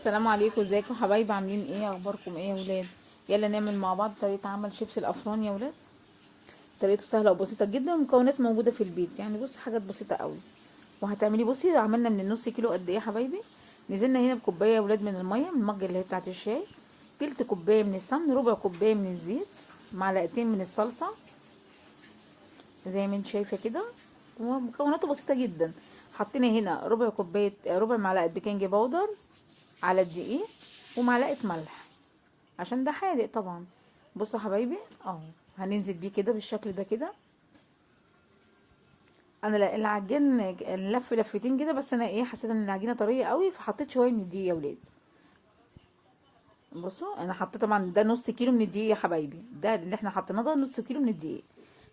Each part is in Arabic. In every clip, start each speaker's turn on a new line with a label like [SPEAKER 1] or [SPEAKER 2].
[SPEAKER 1] السلام عليكم، ازيكم حبايبي؟ عاملين ايه؟ اخباركم ايه يا ولاد؟ يلا نعمل مع بعض طريقه عمل شيبس الافران يا ولاد. طريقته سهله وبسيطه جدا، المكونات موجوده في البيت، يعني بص حاجات بسيطه قوي. وهتعملي بصي، عملنا من النص كيلو قد ايه يا حبايبي؟ نزلنا هنا بكوبايه يا ولاد من الميه، من المج اللي هي بتاعه الشاي، تلت كوبايه من السمن، ربع كوبايه من الزيت، معلقتين من الصلصه زي ما انت شايفه كده. ومكوناته بسيطه جدا. حطينا هنا ربع كوبايه، ربع معلقه بيكنج باودر على الدقيق، ومعلقه ملح عشان ده حادق طبعا. بصوا يا حبايبي اهو، هننزل بيه كده بالشكل ده كده. انا العجين لف لفتين كده، بس انا ايه، حسيت ان العجينه طريه قوي فحطيت شويه من الدقيق يا ولاد. بصوا انا حطيت طبعا ده نص كيلو من الدقيق يا حبايبي، ده اللي احنا حطيناه ده نص كيلو من الدقيق.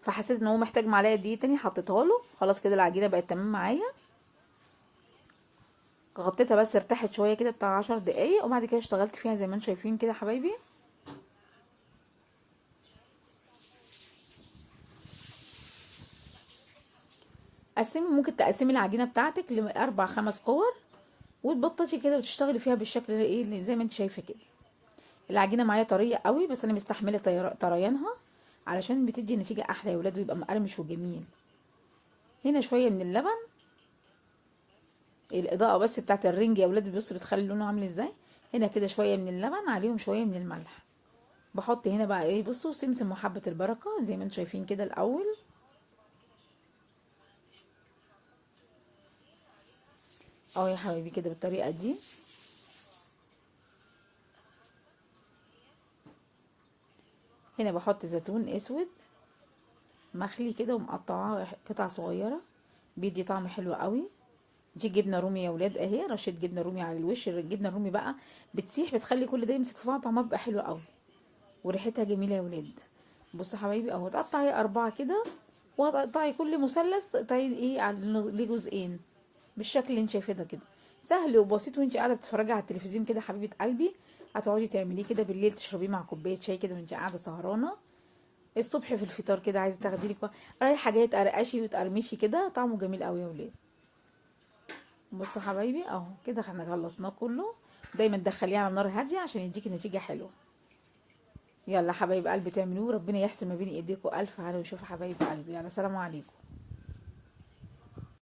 [SPEAKER 1] فحسيت ان هو محتاج معلقه دقيق تاني، حطيتها له. خلاص كده العجينه بقت تمام معايا. غطيتها بس ارتاحت شويه كده بتاع 10 دقايق، وبعد كده اشتغلت فيها زي ما انتم شايفين كده يا حبايبي. ممكن تقسمي العجينه بتاعتك لاربع خمس كور، وتبططي كده وتشتغلي فيها بالشكل ايه اللي زي ما انت شايفه كده. العجينه معايا طريه قوي، بس انا مستحمله طريانها علشان بتدي نتيجه احلى يا ولاد، ويبقى مقرمش وجميل. هنا شويه من اللبن، الاضاءه بس بتاعت الرنج يا ولاد، بص بتخلي لونه عامل ازاي. هنا كده شويه من اللبن، عليهم شويه من الملح. بحط هنا بقى ايه، بصوا سمسم وحبه البركه زي ما انتم شايفين كده الاول. اهو يا حبايبي كده بالطريقه دي. هنا بحط زيتون اسود مخلي كده ومقطعاه قطع صغيره، بيدي طعم حلو قوي. دي جبنه رومي يا ولاد اهي، رشه جبنه رومي على الوش. الجبنه الرومي بقى بتسيح، بتخلي كل ده يمسك في بعض، طعمها بيبقى حلو قوي وريحتها جميله يا ولاد. بصوا يا حبايبي اهو، تقطعي 4 كده، وهتقطعي كل مثلث تقطعي ايه ليه جزئين بالشكل اللي انت شايفاه ده كده. سهل وبسيط، وانت قاعده بتتفرجي على التلفزيون كده حبيبه قلبي، هتقعدي تعمليه كده بالليل، تشربيه مع كوبايه شاي كده وانت قاعده سهرانه. الصبح في الفطار كده عايزه تاخدي لك رايحه جايه تقرقشي وتقرمشي كده، طعمه جميل قوي يا ولاد. بصوا حبايبي اهو كده احنا خلصناه كله. دايما تدخليه على نار هاديه عشان يديكي نتيجه حلوه. يلا حبايب قلبي تعملوه، ربنا يحسن ما بين ايديكم. الف هلا وشوف حبايب قلبي، يلا سلام عليكم.